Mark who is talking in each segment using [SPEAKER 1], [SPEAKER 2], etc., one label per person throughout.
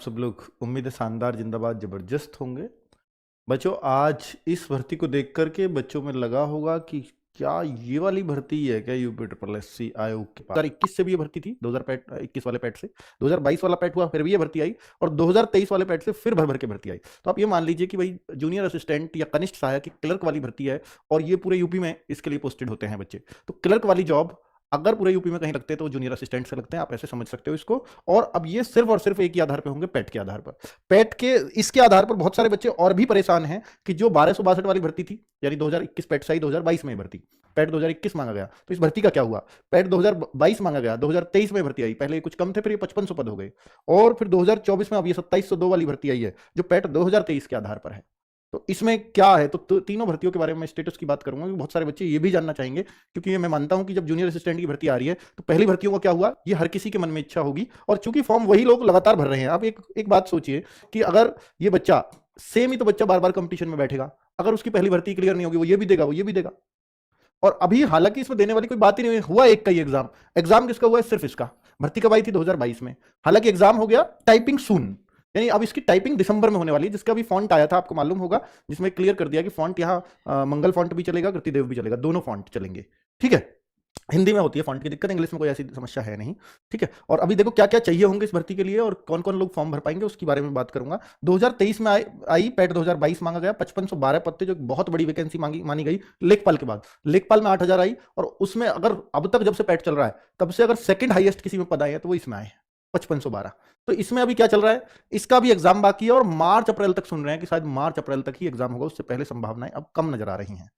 [SPEAKER 1] सब लोग उम्मीद है शानदार जिंदाबाद जबरदस्त होंगे। बच्चों आज इस भर्ती को देख करके बच्चों में लगा होगा कि क्या ये वाली भर्ती है क्या यूपी ट्रिपल एस सी आयोग के पास 2021 से भी ये भर्ती थी, 2021 वाले पैट से 2022 वाला पैट हुआ, फिर भी ये भर्ती आई और 2023 वाले पैट से फिर भर भर के भर्ती आई। तो आप ये मान लीजिए कि भाई जूनियर असिस्टेंट या कनिष्ठ सहायक की क्लर्क वाली भर्ती है और ये पूरे यूपी में इसके लिए पोस्टेड होते हैं बच्चे। तो क्लर्क वाली जॉब अगर पूरे यूपी में कहीं लगते हैं तो जूनियर असिस्टेंट से लगते हैं, आप ऐसे समझ सकते हो इसको। और अब ये सिर्फ और सिर्फ एक ही आधार पे होंगे, पेट के आधार पर। पेट के इसके आधार पर बहुत सारे बच्चे और भी परेशान हैं कि जो 1262 वाली भर्ती थी, यानी 2021 पेट से आई 2022 में भर्ती, पेट 2021 मांगा गया, तो इस भर्ती का क्या हुआ? पेट 2022 मांगा गया, 2023 में भर्ती आई, पहले ये कुछ कम थे, फिर ये 5500 पद हो गए, और फिर 2024 में अब ये 2702 वाली भर्ती आई है जो पेट 2023 के आधार पर है। तो इसमें क्या है? तो तीनों भर्तियों के बारे में मैं स्टेटस की बात करूंगा, बहुत सारे बच्चे ये भी जानना चाहेंगे, क्योंकि ये मैं मानता हूं कि जब जूनियर असिस्टेंट की भर्ती आ रही है तो पहली भर्तियों का क्या हुआ, ये हर किसी के मन में इच्छा होगी। और चूंकि फॉर्म वही लोग लगातार भर रहे हैं, आप एक बात सोचिए कि अगर ये बच्चा सेम ही, तो बच्चा बार बार कंपटीशन में बैठेगा, अगर उसकी पहली भर्ती क्लियर नहीं होगी, वो ये भी देगा, वो ये भी देगा। और अभी हालांकि इसमें देने वाली कोई बात ही नहीं हुआ, एक का ही एग्जाम किसका हुआ है? सिर्फ इसका। भर्ती कब आई थी? 2022 में। हालांकि एग्जाम हो गया टाइपिंग सून, यानी अब इसकी टाइपिंग दिसंबर में होने वाली है, जिसका भी फॉन्ट आया था आपको मालूम होगा, जिसमें क्लियर कर दिया कि फॉन्ट यहाँ मंगल फॉन्ट भी चलेगा, कृतिदेव भी चलेगा, दोनों फॉन्ट चलेंगे। ठीक है, हिंदी में होती है फॉन्ट की दिक्कत, इंग्लिश में कोई ऐसी समस्या है नहीं। ठीक है, और अभी देखो क्या क्या चाहिए होंगे इस भर्ती के लिए और कौन कौन लोग फॉर्म भर पाएंगे, उसके बारे में बात करूंगा। 2023 में आई पैट 2022 मांगा गया, 5512 पद थे, जो बहुत बड़ी वैकेंसी मानी गई लेखपाल के बाद। लेखपाल में 8000 आई, और उसमें अगर अब तक जब से पैट चल रहा है तब से अगर सेकंड हाईएस्ट किसी में पद आए हैं तो वो इसमें आए 5512। तो इसमें अभी क्या चल रहा है, इसका भी एग्जाम बाकी है, और मार्च अप्रैल तक सुन रहे हैं कि शायद मार्च अप्रैल तक ही एग्जाम होगा, उससे पहले संभावनाएं अब कम नजर आ रही हैं।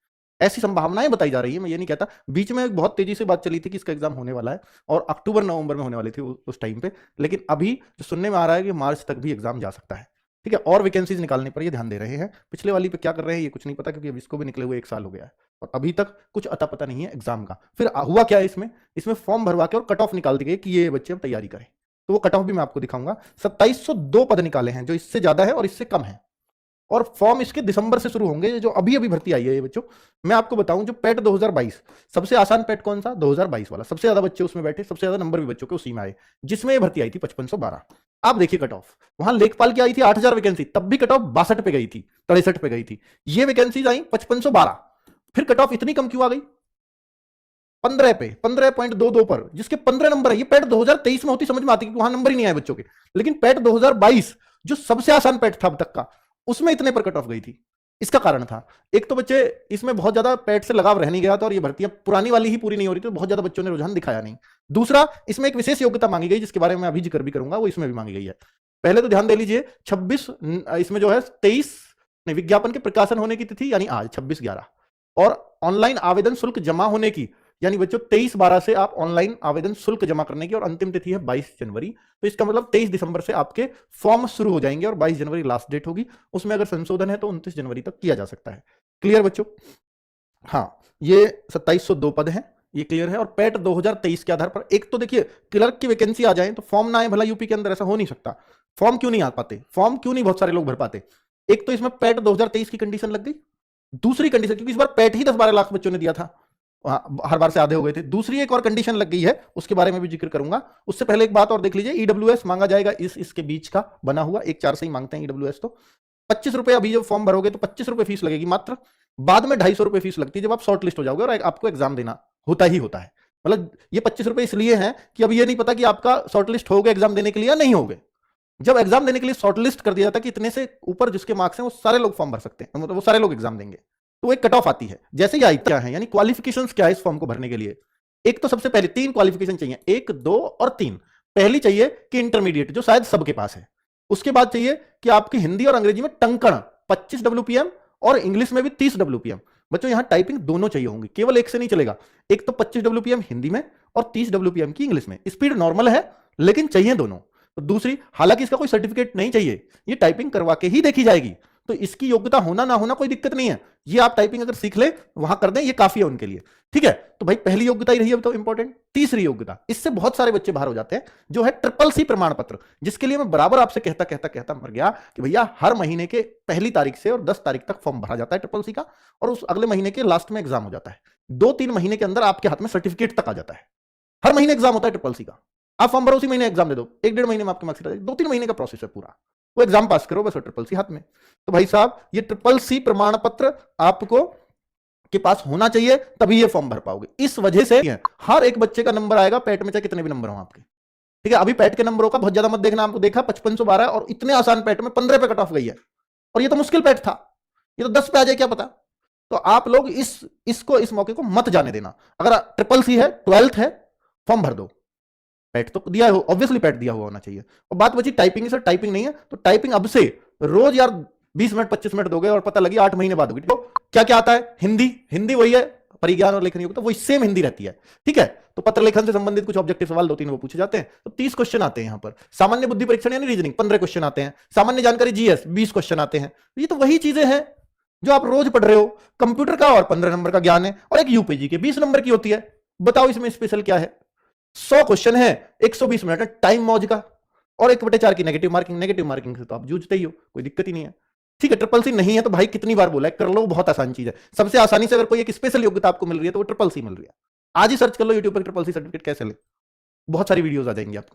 [SPEAKER 1] ऐसी संभावनाएं बताई जा रही है, मैं ये नहीं कहता। बीच में बहुत तेजी से बात चली थी कि इसका एग्जाम होने वाला है और अक्टूबर नवंबर में होने वाली थी उस टाइम पे, लेकिन अभी जो सुनने में आ रहा है कि मार्च तक भी एग्जाम जा सकता है। ठीक है, और वैकेंसीज निकालने पर ये ध्यान दे रहे हैं। पिछले वाली पे क्या कर रहे हैं ये कुछ नहीं पता, क्योंकि अब इसको भी निकले हुए 1 साल हो गया है और अभी तक कुछ अता पता नहीं है एग्जाम का। फिर हुआ क्या है इसमें फॉर्म भरवा के और कट ऑफ निकाल दी गई कि ये बच्चे अब तैयारी करें, तो वो कट ऑफ भी मैं आपको दिखाऊंगा। 2702 पद निकाले हैं, जो इससे ज्यादा है और इससे कम है, और फॉर्म इसके दिसंबर से शुरू होंगे। जो अभी अभी भर्ती आई है ये बच्चों, मैं आपको बताऊं, जो पेट 2022 सबसे आसान पेट कौन सा? 2022 वाला। सबसे ज्यादा बच्चे उसमें बैठे, सबसे ज्यादा नंबर भी बच्चों के उसी में आए, जिसमें ये भर्ती आई थी 5512। आप देखिए कट ऑफ, वहां लेखपाल की आई थी 8000 वैकेंसी, तब भी कट ऑफ 62 पे गई थी, 63 पे गई थी। ये वैकेंसी आई 5512, फिर कट ऑफ इतनी कम क्यों आ गई? 15 पे, 15.22 पर, जिसके 15 नंबर है। ये पैट 2023 में होती समझ में आती, कि वहां नंबर ही नहीं आए बच्चों के, लेकिन पैट 2022 जो सबसे आसान पैट था अब तक का, उसमें इतने पर कट ऑफ गई थी। इसका कारण था, एक तो बच्चे इसमें बहुत ज्यादा पैट से लगाव रह नहीं गया था, और ये भर्तियां पुरानी वाली ही पूरी नहीं हो रही थी, तो बहुत ज्यादा बच्चों ने रुझान दिखाया नहीं। दूसरा, इसमें एक विशेष योग्यता मांगी गई, जिसके बारे में अभी जिक्र भी करूंगा, वो इसमें भी मांगी गई है। पहले तो ध्यान दे लीजिए, 26 इसमें जो है 23 विज्ञापन के प्रकाशन होने की तिथि, यानी आज 26/11, और ऑनलाइन आवेदन शुल्क जमा होने की, यानी बच्चों 23/12 से आप ऑनलाइन आवेदन शुल्क जमा करने की, और अंतिम तिथि है 22 जनवरी। तो इसका मतलब 23 दिसंबर से आपके फॉर्म शुरू हो जाएंगे और 22 जनवरी लास्ट डेट होगी। उसमें अगर संशोधन है तो 29 जनवरी तक किया जा सकता है। क्लियर बच्चों? हाँ, ये 2702 पद हैं, ये क्लियर है। और पैट 2023 के आधार पर, एक तो देखिए क्लर्क की वैकेंसी आ जाए तो फॉर्म ना आए, भला यूपी के अंदर ऐसा हो नहीं सकता। फॉर्म क्यों नहीं आ पाते? फॉर्म क्यों नहीं बहुत सारे लोग भर पाते? एक तो इसमें पैट 2023 की कंडीशन लग गई, दूसरी कंडीशन, क्योंकि इस बार पैट ही 10-12 लाख बच्चों ने दिया था, हर बार से आधे हो गए थे। दूसरी एक और कंडीशन लग गई है, उसके बारे में भी जिक्र करूंगा। उससे पहले एक बात और देख लीजिए, ईडब्ल्यूएस मांगा जाएगा इसके बीच का बना हुआ, 1/4 से ही मांगते हैं ईडब्ल्यूएस। तो 25 रुपए अभी जब फॉर्म भरोगे तो 25 रुपए फीस लगेगी मात्र, बाद में 250 रुपए फीस लगती है जब आप शॉर्ट लिस्ट हो जाओगे और आपको एग्जाम देना होता ही होता है। मतलब ये 25 रुपए इसलिए हैं कि अब ये नहीं पता कि आपका शॉर्ट लिस्ट हो गया एग्जाम देने के लिए या नहीं हो गए। जब एग्जाम देने के लिए शॉर्ट लिस्ट कर दिया जाता है कि इतने से ऊपर जिसके मार्क्स हैं वो सारे लोग फॉर्म भर सकते हैं, मतलब वो सारे लोग एग्जाम देंगे, तो एक कट ऑफ आती है। जैसे ही आई क्या है, यानी क्वालिफिकेशंस क्या है इस फॉर्म को भरने के लिए? एक तो सबसे पहले 3 क्वालिफिकेशन चाहिए, 1, 2 और 3। पहली चाहिए कि इंटरमीडिएट, जो शायद सबके पास है। उसके बाद चाहिए कि आपकी हिंदी और अंग्रेजी में टंकण 25 WPM और इंग्लिश में भी 30 WPM। बच्चों यहां टाइपिंग दोनों चाहिए होंगी, केवल एक से नहीं चलेगा। एक तो 25 WPM हिंदी में और 30 WPM की इंग्लिश में। स्पीड नॉर्मल है लेकिन चाहिए दोनों। तो दूसरी, हालांकि इसका कोई सर्टिफिकेट नहीं चाहिए, ये टाइपिंग करवा के ही देखी जाएगी, तो इसकी योग्यता होना ना होना कोई दिक्कत नहीं है। ये आप टाइपिंग अगर सीख ले वहां कर दें, ये काफी है उनके लिए। ठीक है, तो भाई पहली योग्यता ही रही है तो इंपॉर्टेंट। तीसरी योग्यता, इससे बहुत सारे बच्चे बाहर हो जाते हैं, जो है CCC प्रमाण पत्र, जिसके लिए मैं बराबर आपसे कहता मर गया कि भैया हर महीने के पहली तारीख से और 10 तारीख तक फॉर्म भरा जाता है CCC का, और उस अगले महीने के लास्ट में एग्जाम हो जाता है। 2-3 महीने के अंदर आपके हाथ में सर्टिफिकेट तक आ जाता है। हर महीने एग्जाम होता है CCC का। आप फॉर्म भरो, उसी महीने एग्जाम दे दो, 1-1.5 महीने में आपकी मार्कशीट आ जाएगी। 2-3 महीने का प्रोसेस है पूरा, वो एग्जाम पास करो बस, ट्रिपल सी हाथ में। तो भाई साहब ये ट्रिपल सी प्रमाण पत्र आपको के पास होना चाहिए, तभी ये फॉर्म भर पाओगे। इस वजह से हर एक बच्चे का नंबर आएगा पैट में, चाहे कितने भी नंबर हो आपके, ठीक है। अभी पैट के नंबरों का बहुत ज्यादा मत देखना, आपको देखा 5512 और इतने आसान पैट में 15 पे कट ऑफ गई है, और ये तो मुश्किल पैट था, ये तो 10 पे आ जाए क्या पता। तो आप लोग इस मौके को मत जाने देना। अगर ट्रिपल सी है, 12th है, फॉर्म भर दो। पैट तो दिया हो, ऑब्वियसली पैट दिया हुआ होना चाहिए। और बात बची टाइपिंग, सर टाइपिंग नहीं है, तो टाइपिंग अब से रोज यार 20 मिनट 25 मिनट दोगे और पता लगी 8 महीने बाद होगी। तो क्या क्या आता है, हिंदी वही है, परिज्ञान और लेखन योग्यता वही सेम हिंदी रहती है, ठीक है। तो पत्र लेखन से संबंधित कुछ ऑब्जेक्टिव सवाल 2-3 वो पूछे जाते हैं, तो 30 क्वेश्चन आते हैं यहाँ पर। सामान्य बुद्धि परीक्षण यानी रीजनिंग 15 क्वेश्चन आते हैं। सामान्य जानकारी जीएस 20 क्वेश्चन आते हैं। ये तो वही चीजें हैं जो आप रोज पढ़ रहे हो। कंप्यूटर का और 15 नंबर का ज्ञान है, और एक यूपीजी के 20 नंबर की होती है। बताओ इसमें स्पेशल क्या है। 100 क्वेश्चन है, 120 मिनट है टाइम मौज का, और 1/4 की नेगेटिव मार्किंग से तो आप जूझते ही हो, कोई दिक्कत ही नहीं है, ठीक है। ट्रिपल सी नहीं है तो भाई कितनी बार बोला है, कर लो, बहुत आसान चीज है। सबसे आसानी से अगर कोई एक स्पेशल योग्यता आपको मिल रही है तो वो ट्रिपल सी मिल रही है। आज ही सर्च कर लो यूट्यूब पर ट्रिपल सी सर्टिफिकेट कैसे ले, बहुत सारी वीडियोस आ जाएंगी आपको।